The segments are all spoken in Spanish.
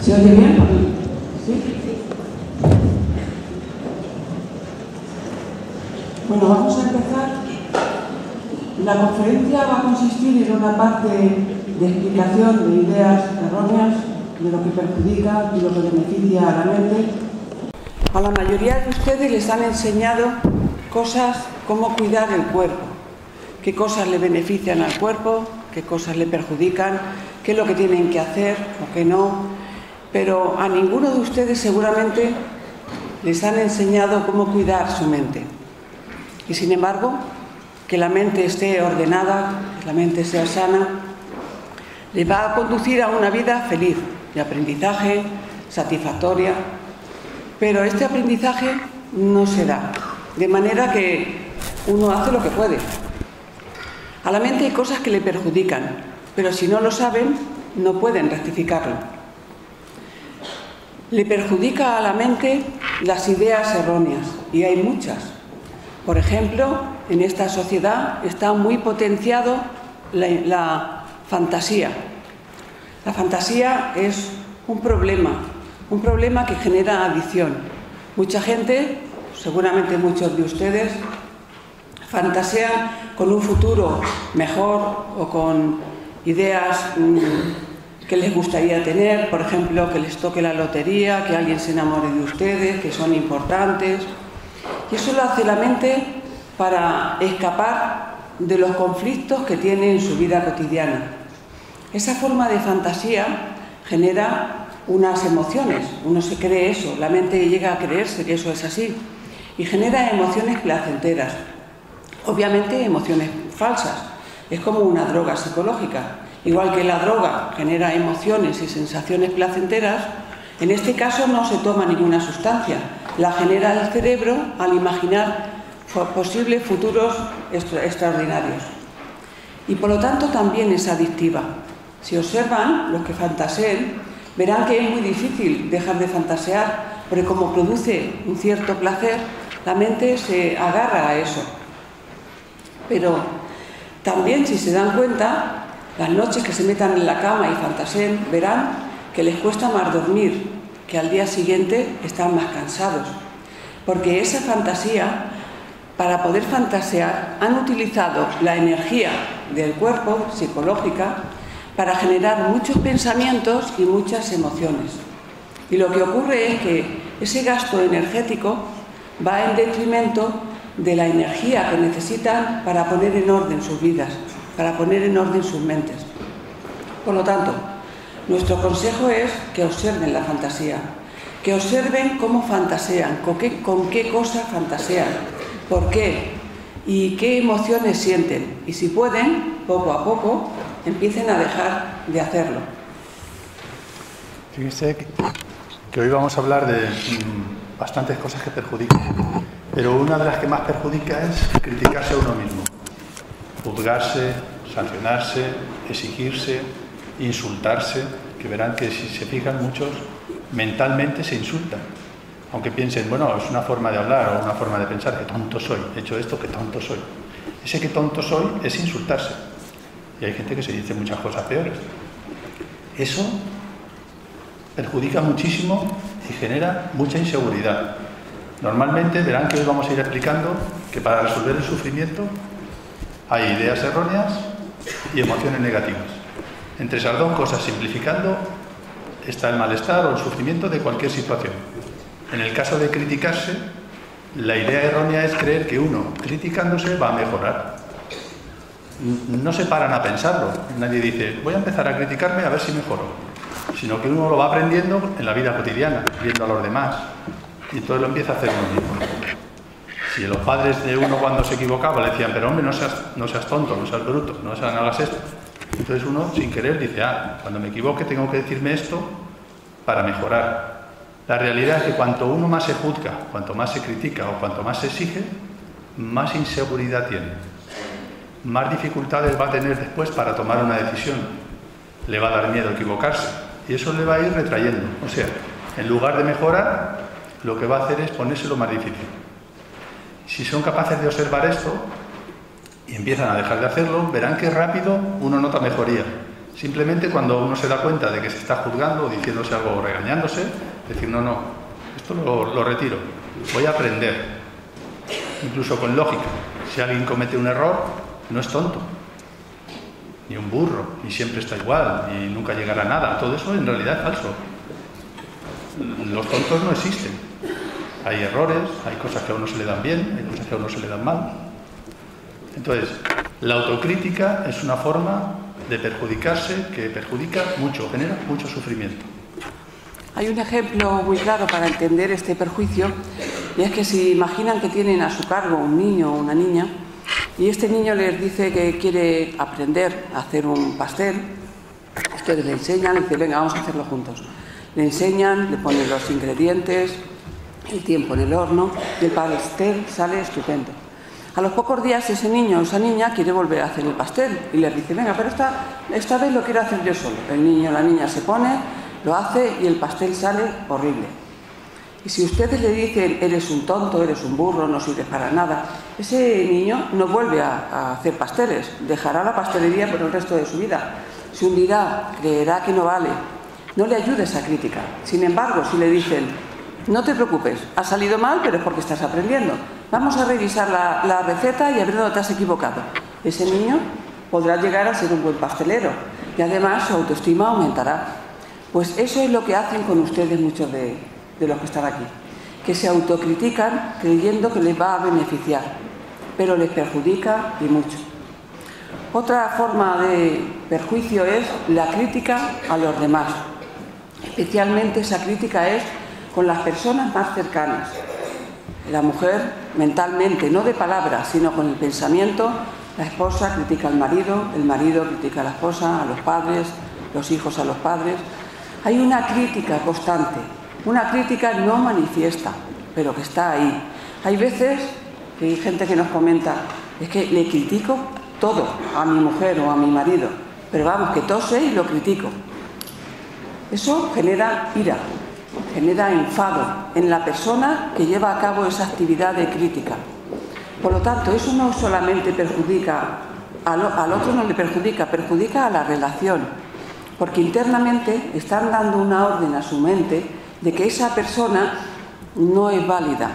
¿Se oye bien? ¿Sí? Bueno, vamos a empezar. La conferencia va a consistir en una parte de explicación de ideas erróneas, de lo que perjudica y lo que beneficia a la mente. A la mayoría de ustedes les han enseñado cosas, cómo cuidar el cuerpo, qué cosas le benefician al cuerpo, qué cosas le perjudican, qué es lo que tienen que hacer o qué no, pero a ninguno de ustedes seguramente les han enseñado cómo cuidar su mente. Y sin embargo, que la mente esté ordenada, que la mente sea sana, le va a conducir a una vida feliz, de aprendizaje, satisfactoria. Pero este aprendizaje no se da, de manera que uno hace lo que puede. A la mente hay cosas que le perjudican, pero si no lo saben, no pueden rectificarlo. Le perjudica a la mente las ideas erróneas, y hay muchas. Por ejemplo, en esta sociedad está muy potenciado la fantasía. La fantasía es un problema que genera adicción. Mucha gente, seguramente muchos de ustedes, fantasean con un futuro mejor o con ideas que les gustaría tener, por ejemplo, que les toque la lotería, que alguien se enamore de ustedes, que son importantes. Y eso lo hace la mente para escapar de los conflictos que tiene en su vida cotidiana. Esa forma de fantasía genera unas emociones, uno se cree eso, la mente llega a creerse que eso es así y genera emociones placenteras, obviamente emociones falsas, es como una droga psicológica, igual que la droga genera emociones y sensaciones placenteras, en este caso no se toma ninguna sustancia, la genera el cerebro al imaginar posibles futuros extraordinarios y por lo tanto también es adictiva. Si observan los que fantaseen, verán que es muy difícil dejar de fantasear, porque como produce un cierto placer, la mente se agarra a eso. Pero también, si se dan cuenta, las noches que se metan en la cama y fantaseen, verán que les cuesta más dormir, que al día siguiente están más cansados. Porque esa fantasía, para poder fantasear, han utilizado la energía del cuerpo, psicológica, para generar muchos pensamientos y muchas emociones. Y lo que ocurre es que ese gasto energético va en detrimento de la energía que necesitan para poner en orden sus vidas, para poner en orden sus mentes. Por lo tanto, nuestro consejo es que observen la fantasía, que observen cómo fantasean, con qué cosas fantasean, por qué y qué emociones sienten. Y si pueden, poco a poco, empiecen a dejar de hacerlo. Fíjense que hoy vamos a hablar de bastantes cosas que perjudican, pero una de las que más perjudica es criticarse a uno mismo, juzgarse, sancionarse, exigirse, insultarse, que verán que si se fijan muchos mentalmente se insultan, aunque piensen, bueno, es una forma de hablar o una forma de pensar, que tonto soy, he hecho esto, que tonto soy. Ese que tonto soy es insultarse. Y hay gente que se dice muchas cosas peores. Eso perjudica muchísimo y genera mucha inseguridad. Normalmente verán que hoy vamos a ir explicando que para resolver el sufrimiento hay ideas erróneas y emociones negativas. Entre esas dos cosas, simplificando, está el malestar o el sufrimiento de cualquier situación. En el caso de criticarse, la idea errónea es creer que uno, criticándose, va a mejorar. No se paran a pensarlo. Nadie dice, voy a empezar a criticarme a ver si mejoro. Sino que uno lo va aprendiendo en la vida cotidiana, viendo a los demás. Y entonces lo empieza a hacer uno mismo. Si los padres de uno cuando se equivocaba le decían, pero hombre, no seas tonto, no seas bruto, no hagas esto. Entonces uno, sin querer, dice, cuando me equivoque tengo que decirme esto para mejorar. La realidad es que cuanto uno más se juzga, cuanto más se critica o cuanto más se exige, más inseguridad tiene. Más dificultades va a tener después para tomar una decisión. Le va a dar miedo equivocarse y eso le va a ir retrayendo. O sea, en lugar de mejorar, lo que va a hacer es ponérselo más difícil. Si son capaces de observar esto y empiezan a dejar de hacerlo, verán que rápido uno nota mejoría. Simplemente cuando uno se da cuenta de que se está juzgando o diciéndose algo o regañándose, decir, no, no, esto lo retiro, voy a aprender, incluso con lógica. Si alguien comete un error, no es tonto, ni un burro, ni siempre está igual, ni nunca llegará a nada. Todo eso en realidad es falso. Los tontos no existen. Hay errores, hay cosas que a uno se le dan bien, hay cosas que a uno se le dan mal. Entonces, la autocrítica es una forma de perjudicarse que perjudica mucho, genera mucho sufrimiento. Hay un ejemplo muy claro para entender este perjuicio, y es que si imaginan que tienen a su cargo un niño o una niña, y este niño les dice que quiere aprender a hacer un pastel, ustedes le enseñan, le dicen, venga, vamos a hacerlo juntos. Le enseñan, le ponen los ingredientes, el tiempo en el horno, y el pastel sale estupendo. A los pocos días ese niño o esa niña quiere volver a hacer el pastel y les dice, venga, pero esta vez lo quiero hacer yo solo. El niño o la niña se pone, lo hace y el pastel sale horrible. Y si ustedes le dicen, eres un tonto, eres un burro, no sirves para nada, ese niño no vuelve a hacer pasteles, dejará la pastelería por el resto de su vida. Se hundirá, creerá que no vale. No le ayude esa crítica. Sin embargo, si le dicen, no te preocupes, ha salido mal, pero es porque estás aprendiendo. Vamos a revisar la receta y a ver dónde te has equivocado. Ese niño podrá llegar a ser un buen pastelero y además su autoestima aumentará. Pues eso es lo que hacen con ustedes muchos de los que están aquí, que se autocritican creyendo que les va a beneficiar, pero les perjudica y mucho. Otra forma de perjuicio es la crítica a los demás. Especialmente esa crítica es con las personas más cercanas. La mujer mentalmente, no de palabras, sino con el pensamiento, la esposa critica al marido, el marido critica a la esposa, a los padres, los hijos a los padres. Hay una crítica constante, una crítica no manifiesta, pero que está ahí. Hay veces que hay gente que nos comenta, es que le critico todo a mi mujer o a mi marido, pero vamos, que tose y lo critico. Eso genera ira, genera enfado en la persona que lleva a cabo esa actividad de crítica. Por lo tanto, eso no solamente perjudica al otro, no le perjudica, perjudica a la relación, porque internamente están dando una orden a su mente de que esa persona no es válida,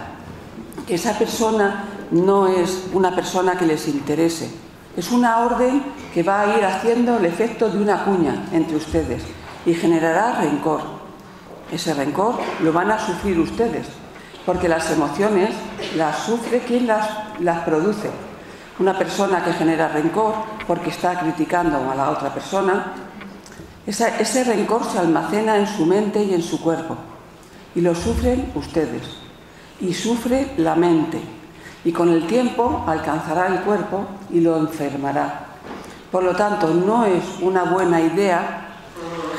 que esa persona no es una persona que les interese. Es una orden que va a ir haciendo el efecto de una cuña entre ustedes y generará rencor. Ese rencor lo van a sufrir ustedes, porque las emociones las sufre quien las produce. Una persona que genera rencor porque está criticando a la otra persona, ese rencor se almacena en su mente y en su cuerpo, y lo sufren ustedes, y sufre la mente, y con el tiempo alcanzará el cuerpo y lo enfermará. Por lo tanto, no es una buena idea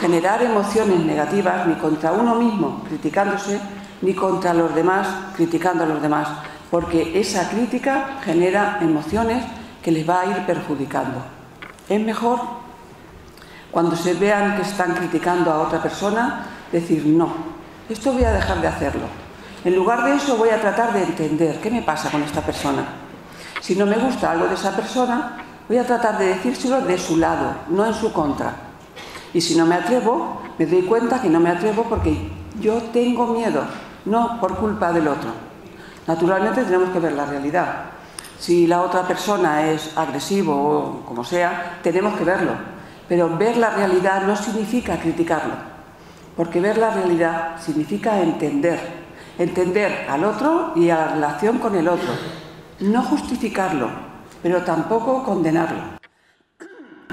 generar emociones negativas ni contra uno mismo criticándose, ni contra los demás criticando a los demás, porque esa crítica genera emociones que les va a ir perjudicando. Es mejor, cuando se vean que están criticando a otra persona, decir no, esto voy a dejar de hacerlo. En lugar de eso voy a tratar de entender qué me pasa con esta persona. Si no me gusta algo de esa persona, voy a tratar de decírselo de su lado, no en su contra. Y si no me atrevo, me doy cuenta que no me atrevo porque yo tengo miedo, no por culpa del otro. Naturalmente tenemos que ver la realidad. Si la otra persona es agresivo o como sea, tenemos que verlo. Pero ver la realidad no significa criticarlo, porque ver la realidad significa entender al otro y a la relación con el otro. No justificarlo, pero tampoco condenarlo.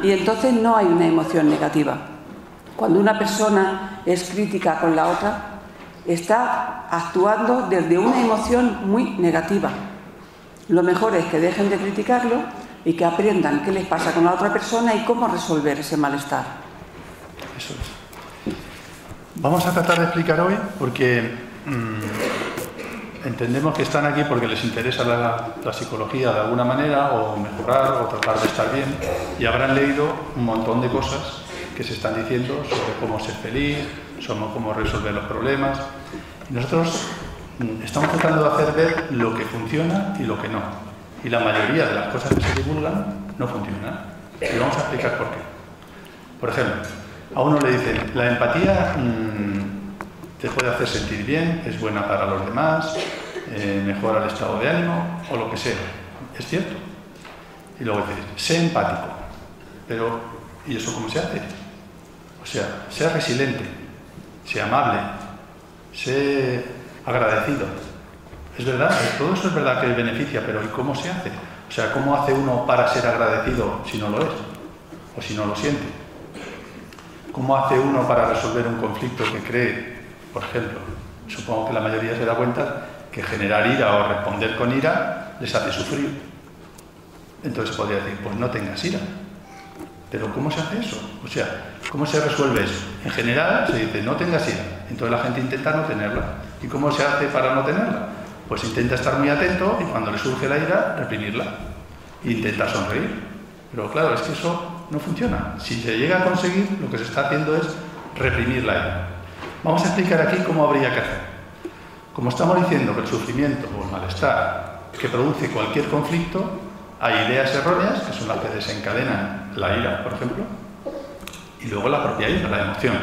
Y entonces no hay una emoción negativa. Cuando una persona es crítica con la otra, está actuando desde una emoción muy negativa. Lo mejor es que dejen de criticarlo y que aprendan qué les pasa con la otra persona y cómo resolver ese malestar. Eso es. Vamos a tratar de explicar hoy, porque entendemos que están aquí porque les interesa la psicología de alguna manera, o mejorar, o tratar de estar bien, y habrán leído un montón de cosas que se están diciendo sobre cómo ser feliz, sobre cómo resolver los problemas. Y nosotros estamos tratando de hacer ver lo que funciona y lo que no. Y la mayoría de las cosas que se divulgan no funcionan. Y vamos a explicar por qué. Por ejemplo, a uno le dicen, la empatía te puede hacer sentir bien, es buena para los demás, mejora el estado de ánimo o lo que sea. Es cierto. Y luego dices, sé empático. Pero, ¿y eso cómo se hace? O sea, sé resiliente, sé amable, sé agradecido. Es verdad, todo eso es verdad que beneficia, pero ¿y cómo se hace? O sea, ¿cómo hace uno para ser agradecido si no lo es? O si no lo siente. ¿Cómo hace uno para resolver un conflicto que cree, por ejemplo? Supongo que la mayoría se da cuenta que generar ira o responder con ira les hace sufrir. Entonces se podría decir, pues no tengas ira. Pero ¿cómo se hace eso? O sea, ¿cómo se resuelve eso? En general se dice, no tengas ira. Entonces la gente intenta no tenerla. ¿Y cómo se hace para no tenerla? Pues intenta estar muy atento y cuando le surge la ira, reprimirla. E intenta sonreír. Pero claro, es que eso no funciona. Si se llega a conseguir, lo que se está haciendo es reprimir la ira. Vamos a explicar aquí cómo habría que hacer. Como estamos diciendo que el sufrimiento o el malestar que produce cualquier conflicto, hay ideas erróneas, que son las que desencadenan la ira, por ejemplo, y luego la propia ira, la emoción.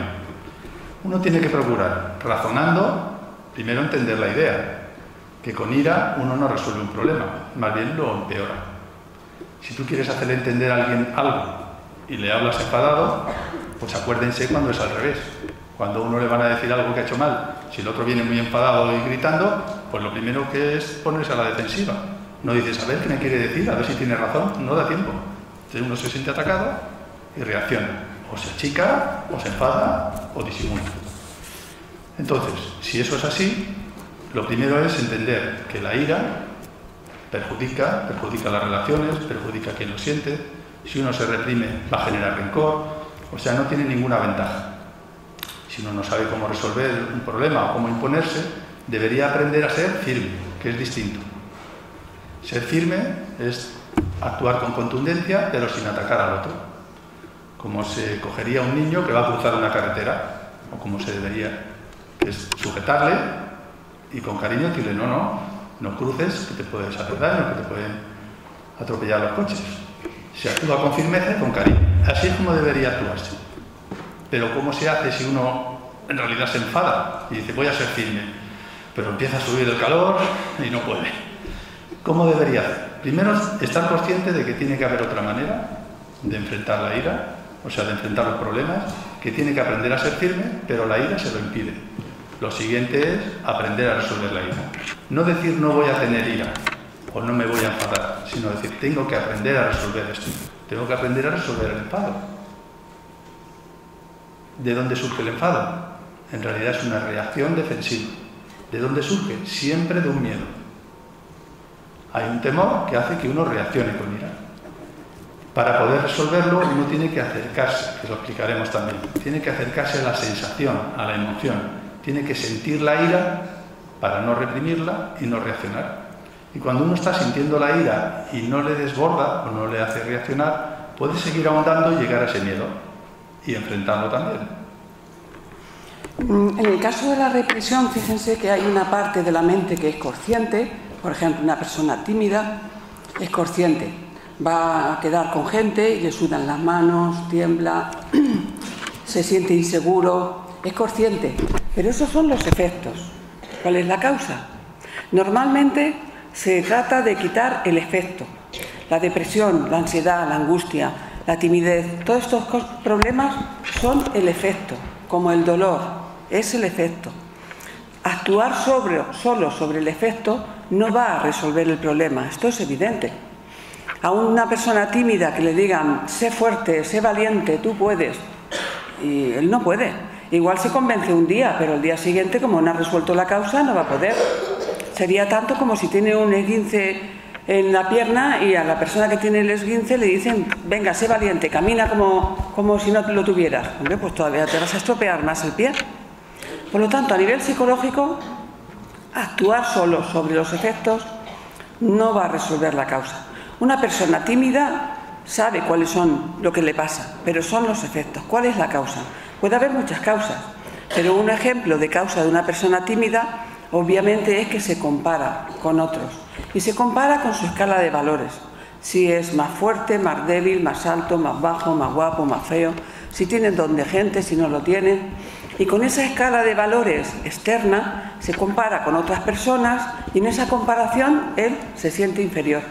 Uno tiene que procurar, razonando, primero entender la idea, que con ira uno no resuelve un problema, más bien lo empeora. Si tú quieres hacerle entender a alguien algo y le hablas enfadado, pues acuérdense cuando es al revés. Cuando a uno le van a decir algo que ha hecho mal, si el otro viene muy enfadado y gritando, pues lo primero que es ponerse a la defensiva. No dices, a ver qué me quiere decir, a ver si tiene razón, no da tiempo. Entonces uno se siente atacado y reacciona. O se achica, o se enfada, o disimula. Entonces, si eso es así, lo primero es entender que la ira perjudica las relaciones, perjudica a quien lo siente. Si uno se reprime, va a generar rencor. O sea, no tiene ninguna ventaja. Si uno no sabe cómo resolver un problema o cómo imponerse, debería aprender a ser firme, que es distinto. Ser firme es actuar con contundencia, pero sin atacar al otro. Como se cogería a un niño que va a cruzar una carretera, o como se debería, que es sujetarle y con cariño decirle, no cruces, que te puedes hacer daño, que te pueden atropellar los coches. Se actúa con firmeza y con cariño. Así es como debería actuarse. Pero ¿cómo se hace si uno en realidad se enfada y dice, voy a ser firme, pero empieza a subir el calor y no puede? ¿Cómo debería hacer? Primero, estar consciente de que tiene que haber otra manera de enfrentar la ira, o sea, de enfrentar los problemas, que tiene que aprender a ser firme, pero la ira se lo impide. Lo siguiente es aprender a resolver la ira. No decir no voy a tener ira o no me voy a enfadar, sino decir tengo que aprender a resolver esto. Tengo que aprender a resolver el enfado. ¿De dónde surge el enfado? En realidad es una reacción defensiva. ¿De dónde surge? Siempre de un miedo. Hay un temor que hace que uno reaccione con ira. Para poder resolverlo, uno tiene que acercarse, que lo explicaremos también. Tiene que acercarse a la sensación, a la emoción. Tiene que sentir la ira para no reprimirla y no reaccionar. Y cuando uno está sintiendo la ira y no le desborda o no le hace reaccionar, puede seguir ahondando y llegar a ese miedo y enfrentarlo también. En el caso de la represión, fíjense que hay una parte de la mente que es consciente. Por ejemplo, una persona tímida es consciente. Va a quedar con gente y le sudan las manos, tiembla, se siente inseguro. Es consciente. Pero esos son los efectos. ¿Cuál es la causa? Normalmente se trata de quitar el efecto. La depresión, la ansiedad, la angustia, la timidez, todos estos problemas son el efecto, como el dolor, es el efecto. Actuar solo sobre el efecto no va a resolver el problema, esto es evidente. A una persona tímida que le digan, sé fuerte, sé valiente, tú puedes, y él no puede. Igual se convence un día, pero el día siguiente, como no ha resuelto la causa, no va a poder. Sería tanto como si tiene un esguince en la pierna y a la persona que tiene el esguince le dicen, venga, sé valiente, camina como si no lo tuvieras. Hombre, pues todavía te vas a estropear más el pie. Por lo tanto, a nivel psicológico, actuar solo sobre los efectos no va a resolver la causa. Una persona tímida sabe cuáles son lo que le pasa, pero son los efectos. ¿Cuál es la causa? Puede haber muchas causas, pero un ejemplo de causa de una persona tímida obviamente es que se compara con otros y se compara con su escala de valores. Si es más fuerte, más débil, más alto, más bajo, más guapo, más feo. si tienen don de gente, si no lo tienen. Y con esa escala de valores externa se compara con otras personas y en esa comparación él se siente inferior.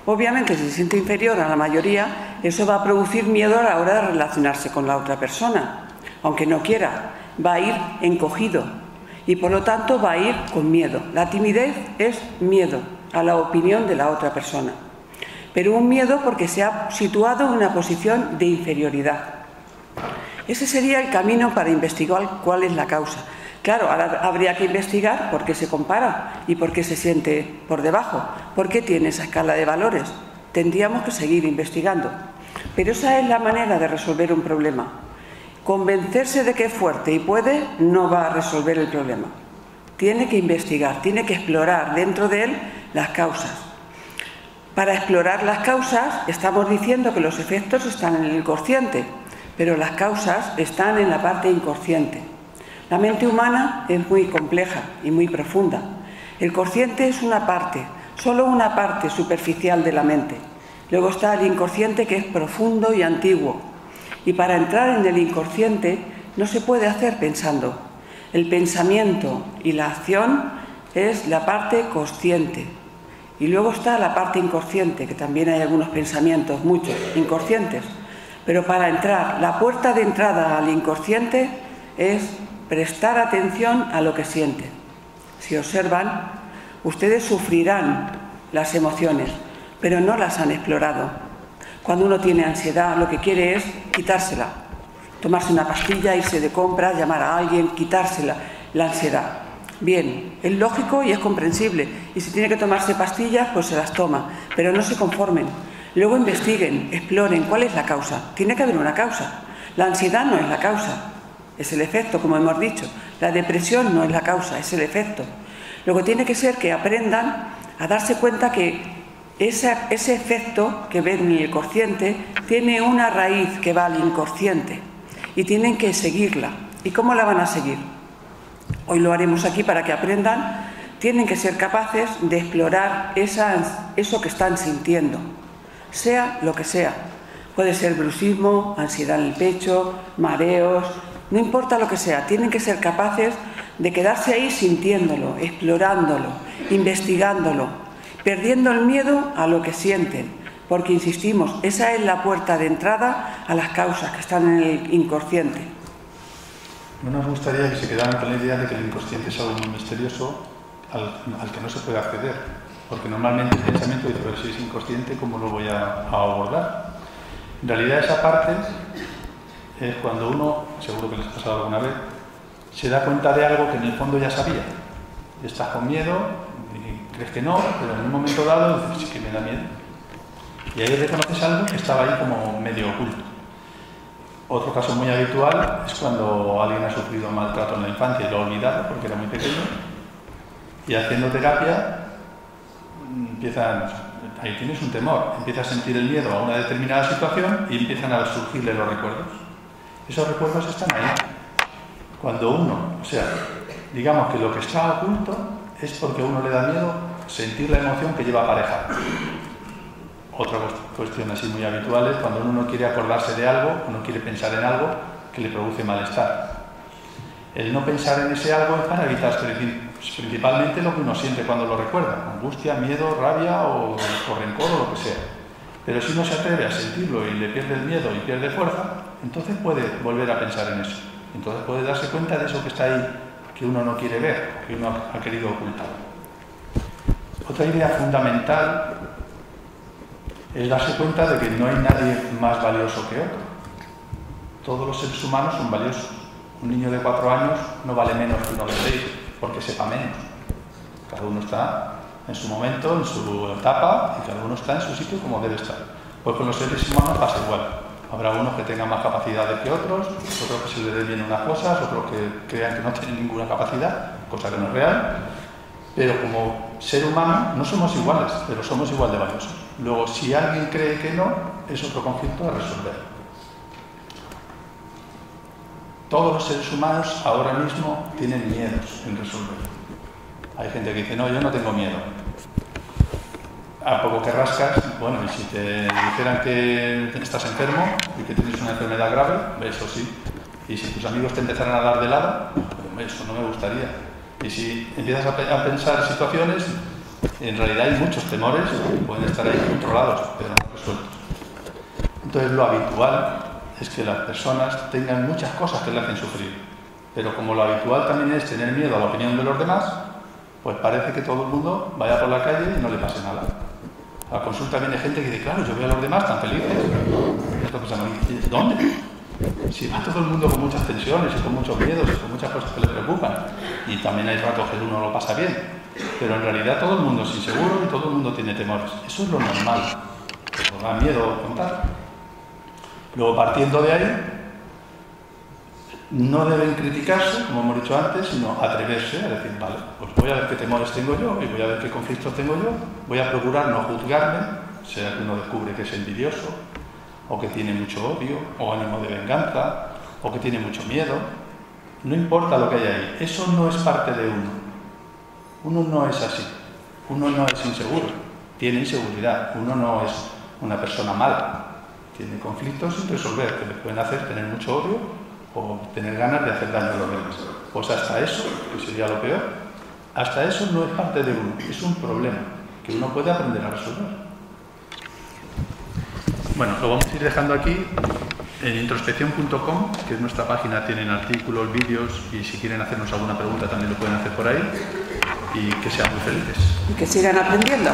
Obviamente, si se siente inferior a la mayoría, eso va a producir miedo a la hora de relacionarse con la otra persona. Aunque no quiera, va a ir encogido y por lo tanto va a ir con miedo. La timidez es miedo a la opinión de la otra persona, pero un miedo porque se ha situado en una posición de inferioridad. Ese sería el camino para investigar cuál es la causa. Claro, ahora habría que investigar por qué se compara y por qué se siente por debajo, por qué tiene esa escala de valores. Tendríamos que seguir investigando. Pero esa es la manera de resolver un problema. Convencerse de que es fuerte y puede no va a resolver el problema. Tiene que investigar, tiene que explorar dentro de él las causas. Para explorar las causas estamos diciendo que los efectos están en el consciente, pero las causas están en la parte inconsciente. La mente humana es muy compleja y muy profunda. El consciente es una parte, solo una parte superficial de la mente. Luego está el inconsciente, que es profundo y antiguo. Y para entrar en el inconsciente no se puede hacer pensando. El pensamiento y la acción es la parte consciente. Y luego está la parte inconsciente, que también hay algunos pensamientos, muchos, inconscientes. Pero para entrar, la puerta de entrada al inconsciente es prestar atención a lo que sienten. Si observan, ustedes sufrirán las emociones, pero no las han explorado. Cuando uno tiene ansiedad, lo que quiere es quitársela, tomarse una pastilla, irse de compras, llamar a alguien, quitársela, la ansiedad. Bien, es lógico y es comprensible. Y si tiene que tomarse pastillas, pues se las toma, pero no se conformen. Luego investiguen, exploren cuál es la causa. Tiene que haber una causa. La ansiedad no es la causa. Es el efecto, como hemos dicho. La depresión no es la causa, es el efecto. Luego tiene que ser que aprendan a darse cuenta que ese efecto que ven en el consciente tiene una raíz que va al inconsciente y tienen que seguirla. ¿Y cómo la van a seguir? Hoy lo haremos aquí para que aprendan. Tienen que ser capaces de explorar eso que están sintiendo, sea lo que sea. Puede ser bruxismo, ansiedad en el pecho, mareos. No importa lo que sea, tienen que ser capaces de quedarse ahí sintiéndolo, explorándolo, investigándolo, perdiendo el miedo a lo que sienten, porque insistimos, esa es la puerta de entrada a las causas que están en el inconsciente. No nos gustaría que se quedaran con la idea de que el inconsciente es algo muy misterioso al que no se puede acceder, porque normalmente el pensamiento dice, pero si es inconsciente, ¿cómo lo voy a abordar? En realidad esa parte es cuando uno, seguro que les ha pasado alguna vez, se da cuenta de algo que en el fondo ya sabía. Estás con miedo y crees que no, pero en un momento dado dices, sí que me da miedo. Y ahí reconoces algo que estaba ahí como medio oculto. Otro caso muy habitual es cuando alguien ha sufrido maltrato en la infancia y lo ha olvidado porque era muy pequeño, y haciendo terapia ahí tienes un temor, empieza a sentir el miedo a una determinada situación y empiezan a surgirle los recuerdos. Esos recuerdos están ahí. Cuando uno, digamos que lo que está oculto es porque a uno le da miedo sentir la emoción que lleva aparejada. Otra cuestión así muy habitual es cuando uno no quiere acordarse de algo o no quiere pensar en algo que le produce malestar. El no pensar en ese algo es para evitar principalmente lo que uno siente cuando lo recuerda, angustia, miedo, rabia o rencor o lo que sea. Pero si uno se atreve a sentirlo y le pierde el miedo y pierde fuerza, entonces puede volver a pensar en eso. Entonces puede darse cuenta de eso que está ahí, que uno no quiere ver, que uno ha querido ocultar. Otra idea fundamental es darse cuenta de que no hay nadie más valioso que otro. Todos los seres humanos son valiosos. Un niño de 4 años no vale menos que uno de 6, porque sepa menos. Cada uno está en su momento, en su etapa, y cada uno está en su sitio como debe estar. Pues con los seres humanos pasa igual. Habrá unos que tengan más capacidades que otros, otros que se les den bien unas cosas, otros que crean que no tienen ninguna capacidad, cosa que no es real. Pero como ser humano no somos iguales, pero somos igual de valiosos. Luego, si alguien cree que no, es otro conflicto a resolver. Todos los seres humanos ahora mismo tienen miedos en resolver. Hay gente que dice, no, yo no tengo miedo. a poco que rascas, bueno, y si te dijeran que estás enfermo y que tienes una enfermedad grave, eso sí. Y si tus amigos te empezaran a dar de lado, pues eso no me gustaría. Y si empiezas a pensar situaciones, en realidad hay muchos temores que pueden estar ahí controlados, pero no resueltos. Entonces lo habitual es que las personas tengan muchas cosas que le hacen sufrir. Pero como lo habitual también es tener miedo a la opinión de los demás, pues parece que todo el mundo vaya por la calle y no le pase nada. A la consulta viene gente que dice, claro, yo veo a los demás tan felices. Y esto pensamos, ¿dónde? Si va todo el mundo con muchas tensiones y con muchos miedos y con muchas cosas que le preocupan, y también hay ratos que uno lo pasa bien, pero en realidad todo el mundo es inseguro y todo el mundo tiene temores. Eso es lo normal, que nos da miedo contar. Luego, partiendo de ahí, no deben criticarse, como hemos dicho antes, sino atreverse a decir, vale, pues voy a ver qué temores tengo yo y voy a ver qué conflictos tengo yo, voy a procurar no juzgarme, sea que uno descubre que es envidioso, o que tiene mucho odio, o ánimo de venganza, o que tiene mucho miedo. No importa lo que haya ahí, eso no es parte de uno. Uno no es así, uno no es inseguro, tiene inseguridad, uno no es una persona mala, tiene conflictos sin resolver que le pueden hacer tener mucho odio o tener ganas de hacer daño a los demás. Pues hasta eso, que sería lo peor, hasta eso no es parte de uno, es un problema que uno puede aprender a resolver. Bueno, lo vamos a ir dejando aquí. En introspección.com, que es nuestra página, tienen artículos, vídeos, y si quieren hacernos alguna pregunta también lo pueden hacer por ahí. Y que sean muy felices. Y que sigan aprendiendo.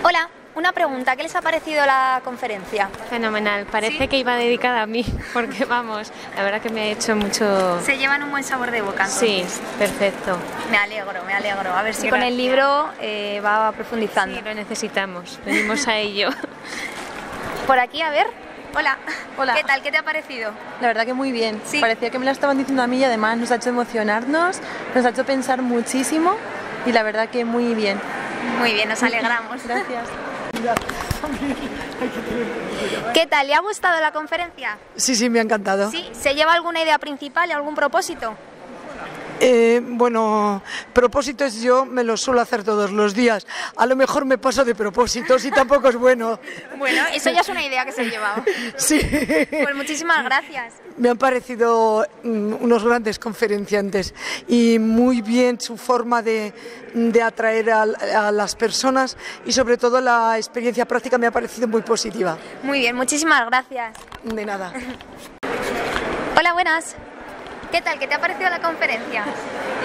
Hola, una pregunta. ¿Qué les ha parecido la conferencia? Fenomenal. Parece ¿Sí? que iba dedicada a mí, porque vamos, la verdad que me ha hecho mucho... Se llevan un buen sabor de boca, entonces. Sí, perfecto. Me alegro, me alegro. A ver si Gracias. con el libro va profundizando. Sí, lo necesitamos. Venimos a ello. Por aquí, a ver. Hola. Hola. ¿Qué tal? ¿Qué te ha parecido? La verdad que muy bien. Sí. Parecía que me lo estaban diciendo a mí y además nos ha hecho emocionarnos, nos ha hecho pensar muchísimo y la verdad que muy bien. Muy bien, nos alegramos. Gracias. ¿Qué tal? ¿Le ha gustado la conferencia? Sí, me ha encantado. ¿Sí? ¿Se lleva alguna idea principal y algún propósito? Bueno, propósitos yo me los suelo hacer todos los días. A lo mejor me paso de propósitos y tampoco es bueno. Bueno, eso ya es una idea que se ha llevado. Sí. Pues muchísimas gracias. Me han parecido unos grandes conferenciantes y muy bien su forma de atraer a las personas y sobre todo la experiencia práctica me ha parecido muy positiva. Muy bien, muchísimas gracias. De nada. Hola, buenas. ¿Qué tal? ¿Qué te ha parecido la conferencia?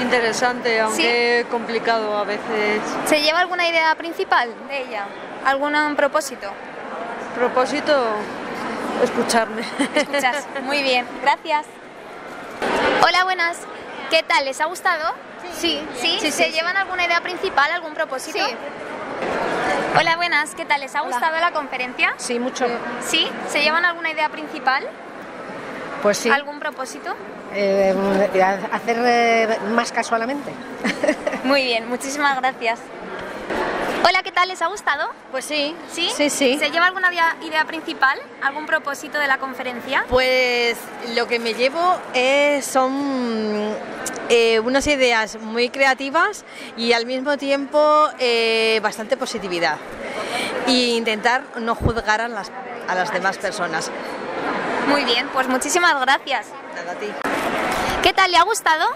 Interesante, aunque complicado a veces. ¿Se lleva alguna idea principal de ella? ¿Algún propósito? Propósito, escucharme. Escuchas. Muy bien, gracias. Hola, buenas. ¿Qué tal? ¿Les ha gustado? Sí. ¿Sí? ¿Se llevan alguna idea principal, algún propósito? Sí. Hola, buenas. ¿Qué tal? ¿Les ha gustado la conferencia? Sí, mucho. ¿Sí? ¿Se llevan alguna idea principal? Pues sí. ¿Algún propósito? Hacer más caso a la mente. Muy bien, muchísimas gracias. Hola, ¿qué tal? ¿Les ha gustado? Pues sí. ¿Sí? Sí. ¿Se lleva alguna idea principal? ¿Algún propósito de la conferencia? Pues lo que me llevo son unas ideas muy creativas y al mismo tiempo bastante positividad. E intentar no juzgar a las demás personas. Muy bien, pues muchísimas gracias. Nada, a ti. ¿Qué tal? ¿Le ha gustado?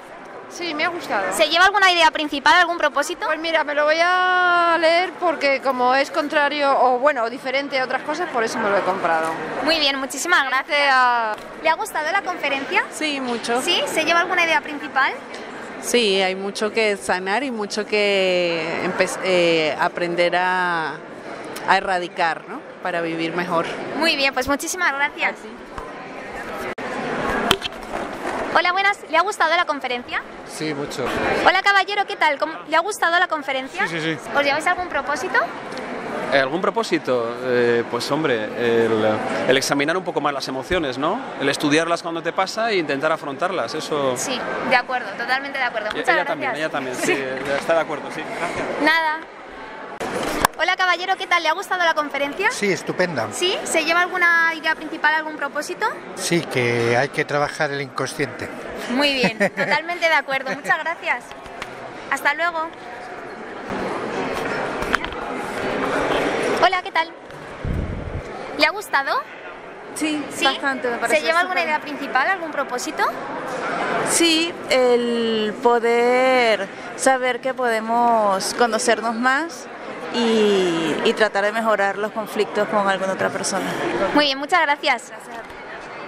Sí, me ha gustado. ¿Se lleva alguna idea principal, algún propósito? Pues mira, me lo voy a leer porque como es contrario o bueno, diferente a otras cosas, por eso me lo he comprado. Muy bien, muchísimas gracias. ¿Le ha gustado la conferencia? Sí, mucho. ¿Sí? ¿Se lleva alguna idea principal? Sí, hay mucho que sanar y mucho que aprender a erradicar, ¿no? Para vivir mejor. Muy bien, pues muchísimas gracias. Hola, buenas. ¿Le ha gustado la conferencia? Sí, mucho. Hola, caballero, ¿qué tal? ¿Le ha gustado la conferencia? Sí. ¿Os lleváis algún propósito? ¿Algún propósito? Pues hombre, el examinar un poco más las emociones, ¿no? El estudiarlas cuando te pasa e intentar afrontarlas, eso... Sí, de acuerdo, totalmente de acuerdo. Muchas gracias. Ella también, sí, está de acuerdo, sí. Gracias. Nada. Hola caballero, ¿qué tal? ¿Le ha gustado la conferencia? Sí, estupenda. ¿Sí? ¿Se lleva alguna idea principal, algún propósito? Sí, que hay que trabajar el inconsciente. Muy bien, totalmente de acuerdo. Muchas gracias. Hasta luego. Hola, ¿qué tal? ¿Le ha gustado? Sí, ¿Sí? bastante, me parece. ¿Se lleva alguna idea principal, algún propósito? Sí, el poder saber que podemos conocernos más y tratar de mejorar los conflictos con alguna otra persona. Muy bien, muchas gracias.